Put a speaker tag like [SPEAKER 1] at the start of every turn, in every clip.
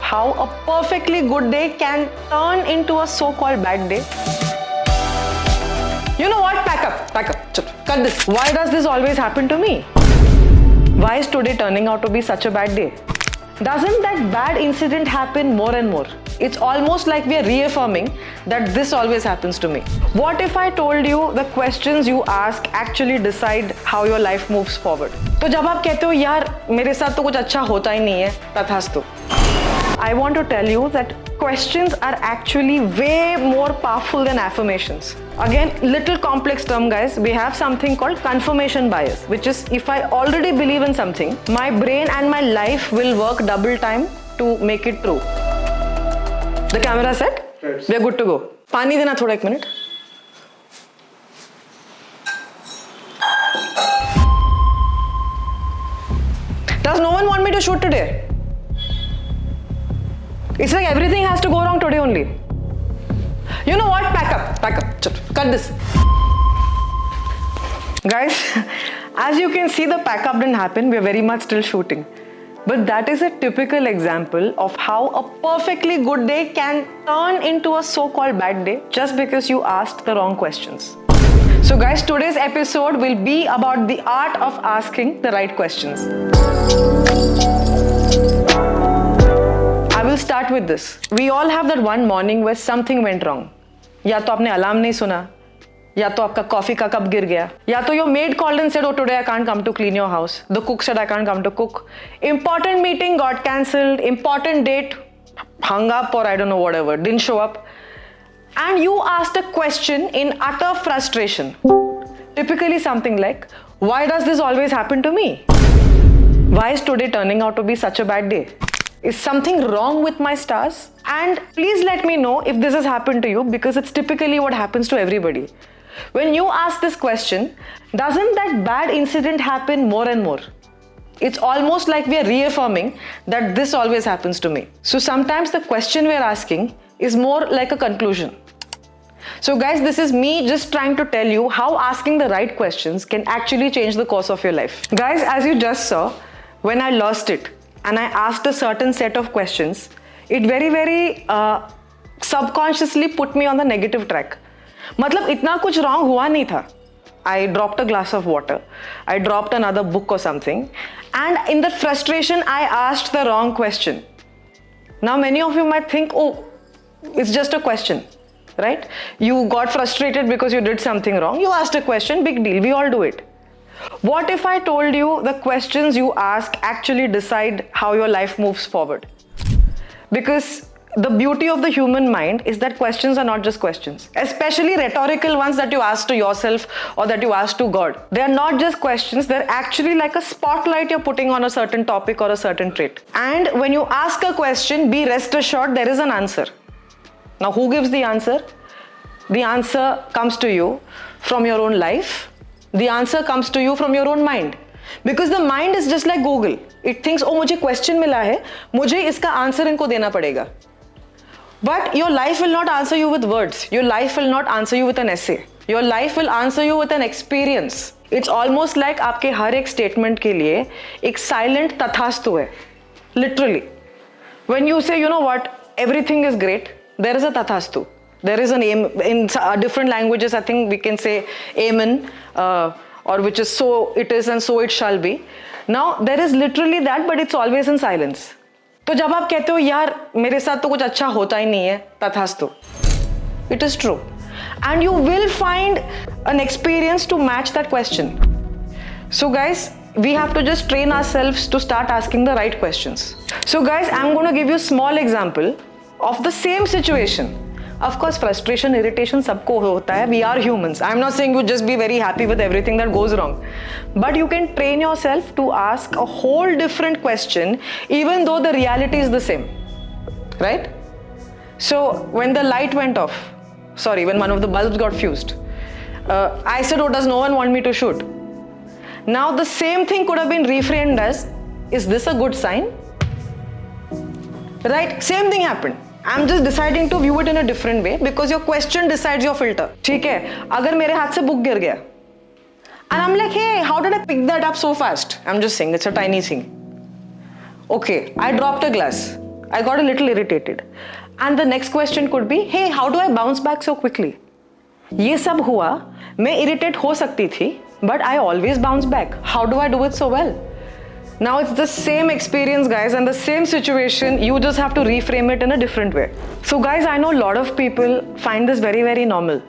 [SPEAKER 1] how a perfectly good day can turn into a so-called bad day. You know what? Pack up. Cut this. Why does this always happen to me? Why is today turning out to be such a bad day? Doesn't that bad incident happen more and more? It's almost like we are reaffirming that this always happens to me. What if I told you the questions you ask actually decide how your life moves forward? तो जब आप कहते हो यार मेरे साथ तो कुछ अच्छा होता ही नहीं है, तथास्तु. I want to tell you that questions are actually way more powerful than affirmations. Again, little complex term, guys. We have something called confirmation bias, which is if I already believe in something, my brain and my life will work double time to make it true. The camera set? Right. We are good to go. पानी देना थोड़ा एक minute. Does no one want me to shoot today? It's like everything has to go wrong today only. You know what? Pack up. Cut this. Guys, as you can see, the pack up didn't happen. We're very much still shooting. But that is a typical example of how a perfectly good day can turn into a so-called bad day just because you asked the wrong questions. So guys, today's episode will be about the art of asking the right questions. I will start with this. We all have that one morning where something went wrong. या तो आपने alarm नहीं सुना, या तो आपका coffee का cup गिर गया, या तो your maid called and said, oh, today I can't come to clean your house. The cook said I can't come to cook. Important meeting got cancelled. Important date hung up or I don't know whatever, didn't show up. And you asked a question in utter frustration. Typically something like, why does this always happen to me? Why is today turning out to be such a bad day? Is something wrong with my stars? And please let me know if this has happened to you because it's typically what happens to everybody. When you ask this question, doesn't that bad incident happen more and more? It's almost like we are reaffirming that this always happens to me. So sometimes the question we are asking is more like a conclusion. So guys, this is me just trying to tell you how asking the right questions can actually change the course of your life. Guys, as you just saw, when I lost it and I asked a certain set of questions, it very subconsciously put me on the negative track. मतलब इतना कुछ wrong हुआ नहीं था. I dropped a glass of water. I dropped another book or something. And in the frustration, I asked the wrong question. Now many of you might think, oh, it's just a question, right? You got frustrated because you did something wrong. You asked a question, big deal. We all do it. What if I told you the questions you ask actually decide how your life moves forward? Because the beauty of the human mind is that questions are not just questions, especially rhetorical ones that you ask to yourself or that you ask to God. They are not just questions, they're actually like a spotlight you're putting on a certain topic or a certain trait. And when you ask a question, be rest assured there is an answer. Now, who gives the answer? The answer comes to you from your own life. The answer comes to you from your own mind. Because the mind is just like Google. It thinks, oh, मुझे question मिला है, मुझे इसका answer इनको देना पड़ेगा. But your life will not answer you with words. Your life will not answer you with an essay. Your life will answer you with an experience. It's almost like आपके हर एक statement के लिए एक silent तथास्तु है. Literally. When you say, you know what, everything is great, there is a tathastu. There is an aim. In different languages, I think we can say amen, or which is so it is and so it shall be. Now, there is literally that, but it's always in silence. तो जब आप कहते हो यार मेरे साथ तो कुछ अच्छा होता ही नहीं है, तथास्तु. It is true. And you will find an experience to match that question. So guys, we have to just train ourselves to start asking the right questions. So guys, I'm going to give you a small example of the same situation. Of course, frustration, irritation, सबको होता है. We are humans. I'm not saying you just be very happy with everything that goes wrong. But you can train yourself to ask a whole different question even though the reality is the same. Right? So, when the light went off, when one of the bulbs got fused, I said, oh, does no one want me to shoot? Now, the same thing could have been reframed as, is this a good sign? Right? Same thing happened. I'm just deciding to view it in a different way because your question decides your filter. ठीक है, अगर मेरे हाथ से book गिर गया, and I'm like, hey, how did I pick that up so fast? I'm just saying, it's a tiny thing. Okay, I dropped a glass. I got a little irritated. And the next question could be, hey, how do I bounce back so quickly? ये सब हुआ, मैं irritate हो सकती थी, but I always bounce back. How do I do it so well? Now it's the same experience, guys, and the same situation. You just have to reframe it in a different way. So guys, I know a lot of people find this very, very normal.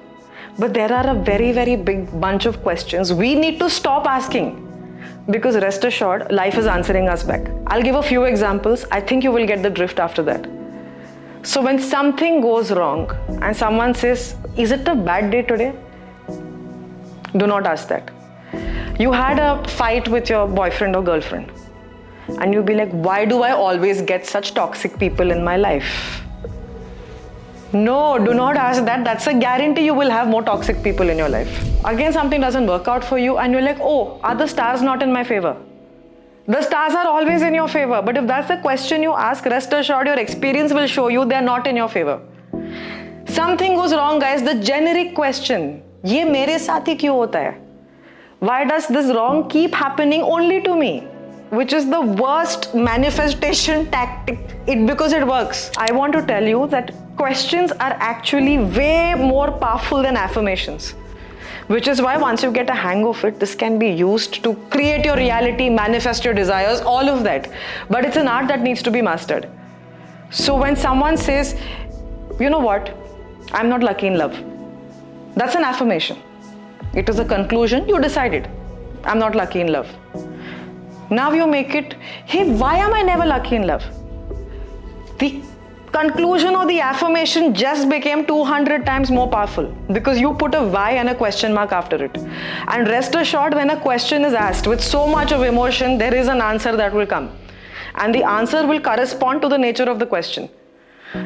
[SPEAKER 1] But there are a very, very big bunch of questions we need to stop asking. Because rest assured, life is answering us back. I'll give a few examples. I think you will get the drift after that. So when something goes wrong and someone says, is it a bad day today? Do not ask that. You had a fight with your boyfriend or girlfriend. And you'll be like, why do I always get such toxic people in my life? No, do not ask that. That's a guarantee you will have more toxic people in your life. Again, something doesn't work out for you and you're like, oh, are the stars not in my favor? The stars are always in your favor. But if that's the question you ask, rest assured your experience will show you they're not in your favor. Something goes wrong, guys. The generic question, ये मेरे साथ ही क्यों होता है? Why does this wrong keep happening only to me? Which is the worst manifestation tactic, because it works. I want to tell you that questions are actually way more powerful than affirmations. Which is why once you get a hang of it, this can be used to create your reality, manifest your desires, all of that. But it's an art that needs to be mastered. So when someone says, you know what, I'm not lucky in love, that's an affirmation. It is a conclusion, you decided, I'm not lucky in love. Now you make it, hey, why am I never lucky in love? The conclusion or the affirmation just became 200 times more powerful because you put a why and a question mark after it. And rest assured, when a question is asked with so much of emotion, there is an answer that will come. And the answer will correspond to the nature of the question.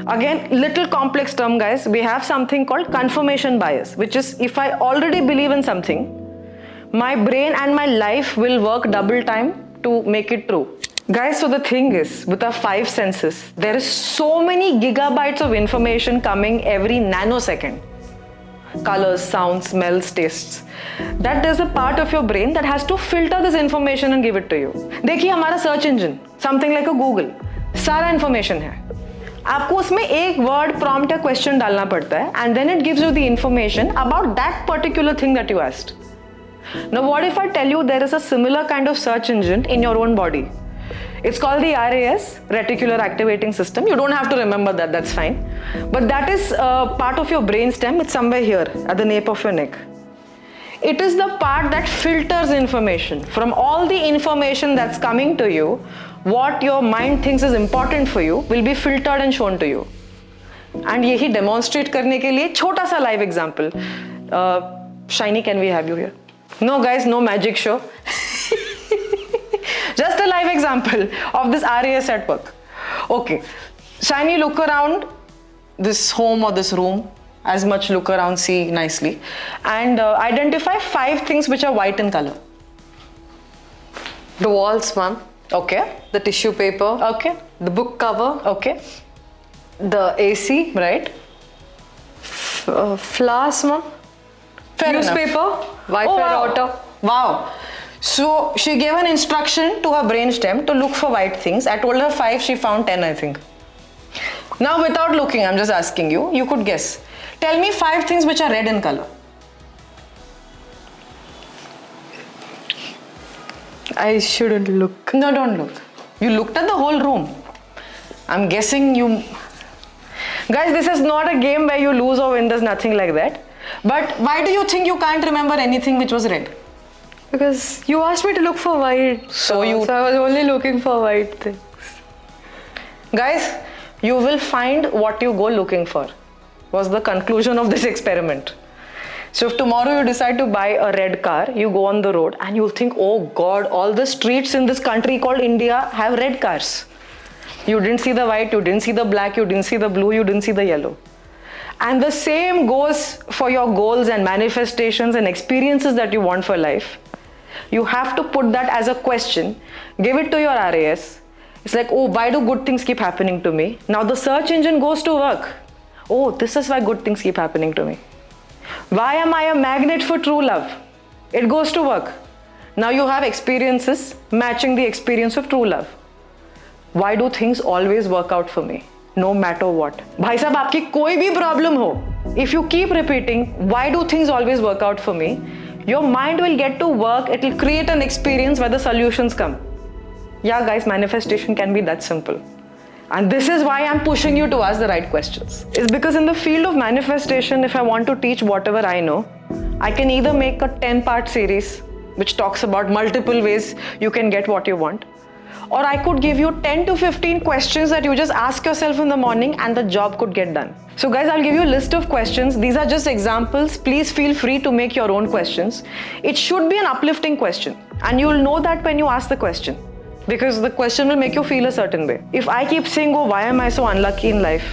[SPEAKER 1] Again, little complex term, guys. We have something called confirmation bias, which is if I already believe in something, my brain and my life will work double time to make it true. Guys, so the thing is, with our 5 senses, there is so many gigabytes of information coming every nanosecond. Colors, sounds, smells, tastes. That there's a part of your brain that has to filter this information and give it to you. देखिए हमारा search engine, something like a Google, सारा information है. आपको उसमें एक word prompt या question डालना पड़ता है and then it gives you the information about that particular thing that you asked. Now what if I tell you there is a similar kind of search engine in your own body? It's called the RAS, Reticular Activating System. You don't have to remember that, that's fine. But that is part of your brainstem. It's somewhere here at the nape of your neck. It is the part that filters information. From all the information that's coming to you, what your mind thinks is important for you will be filtered and shown to you. And यही demonstrate करने के लिए छोटा सा live example. Shiny, can we have you here? No guys, no magic show. Just a live example of this RAS at work. Okay, Shiny, look around this home or this room, as much look around, see nicely, and identify 5 things which are white in color.
[SPEAKER 2] The walls, ma'am.
[SPEAKER 1] Okay.
[SPEAKER 2] The tissue paper.
[SPEAKER 1] Okay.
[SPEAKER 2] The book cover.
[SPEAKER 1] Okay.
[SPEAKER 2] The AC.
[SPEAKER 1] Right.
[SPEAKER 2] Flowers, ma'am.
[SPEAKER 1] Fair
[SPEAKER 2] Newspaper.
[SPEAKER 1] enough.
[SPEAKER 2] Wi-Fi router.
[SPEAKER 1] Wow. So she gave an instruction to her brainstem to look for white things. I told her 5, she found 10, I think. Now without looking, I'm just asking you, you could guess. Tell me 5 things which are red in color.
[SPEAKER 2] I shouldn't look.
[SPEAKER 1] No, don't look. You looked at the whole room. I'm guessing you... Guys, this is not a game where you lose or win, there's nothing like that. But why do you think you can't remember anything which was red?
[SPEAKER 2] Because you asked me to look for white.
[SPEAKER 1] So
[SPEAKER 2] I was only looking for white things.
[SPEAKER 1] Guys, you will find what you go looking for, was the conclusion of this experiment. So if tomorrow you decide to buy a red car, you go on the road and you'll think, oh God, all the streets in this country called India have red cars. You didn't see the white, you didn't see the black, you didn't see the blue, you didn't see the yellow. And the same goes for your goals and manifestations and experiences that you want for life. You have to put that as a question, give it to your RAS. It's like, oh, why do good things keep happening to me? Now the search engine goes to work. Oh, this is why good things keep happening to me. Why am I a magnet for true love? It goes to work. Now you have experiences matching the experience of true love. Why do things always work out for me, no matter what? भाई साहब आपकी कोई भी problem हो, if you keep repeating, why do things always work out for me? Your mind will get to work, it will create an experience where the solutions come. Yeah guys, manifestation can be that simple. And this is why I'm pushing you to ask the right questions. It's because in the field of manifestation, if I want to teach whatever I know, I can either make a 10-part series which talks about multiple ways you can get what you want, or I could give you 10 to 15 questions that you just ask yourself in the morning and the job could get done. So guys, I'll give you a list of questions. These are just examples. Please feel free to make your own questions. It should be an uplifting question, and you'll know that when you ask the question, because the question will make you feel a certain way. If I keep saying, oh, why am I so unlucky in life?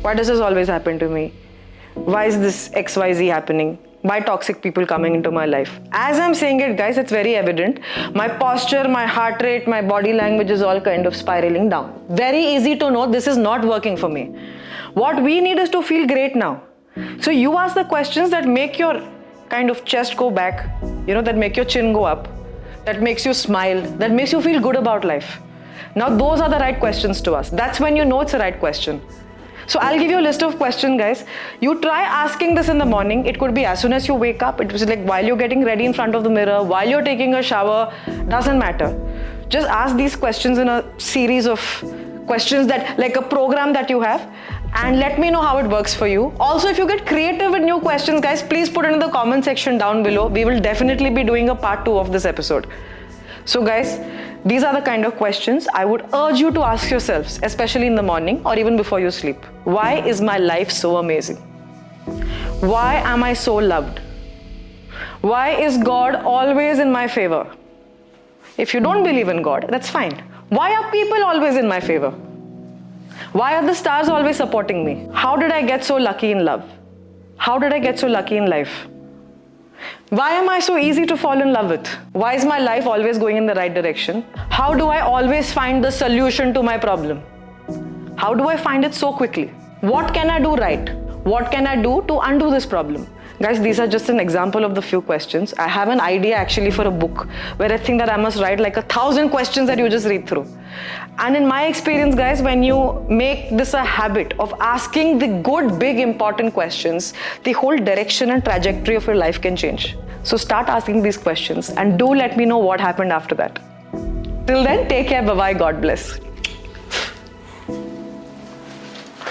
[SPEAKER 1] Why does this always happen to me? Why is this XYZ happening? Why toxic people coming into my life? As I'm saying it, guys, it's very evident. My posture, my heart rate, my body language is all kind of spiraling down. Very easy to know this is not working for me. What we need is to feel great now. So you ask the questions that make your kind of chest go back, that make your chin go up, that makes you smile, that makes you feel good about life. Now those are the right questions to ask. That's when you know it's the right question. So I'll give you a list of questions, guys. You try asking this in the morning. It could be as soon as you wake up. It was like while you're getting ready in front of the mirror, while you're taking a shower, doesn't matter. Just ask these questions in a series of questions that, like a program that you have, and let me know how it works for you. Also, if you get creative with new questions, guys, please put it in the comment section down below. We will definitely be doing a part 2 of this episode. So guys, these are the kind of questions I would urge you to ask yourselves, especially in the morning or even before you sleep. Why is my life so amazing? Why am I so loved? Why is God always in my favor? If you don't believe in God, that's fine. Why are people always in my favor? Why are the stars always supporting me? How did I get so lucky in love? How did I get so lucky in life? Why am I so easy to fall in love with? Why is my life always going in the right direction? How do I always find the solution to my problem? How do I find it so quickly? What can I do right? What can I do to undo this problem? Guys, these are just an example of the few questions. I have an idea actually for a book where I think that I must write like 1,000 questions that you just read through. And in my experience, guys, when you make this a habit of asking the good, big, important questions, the whole direction and trajectory of your life can change. So start asking these questions and do let me know what happened after that. Till then, take care. Bye-bye. God bless.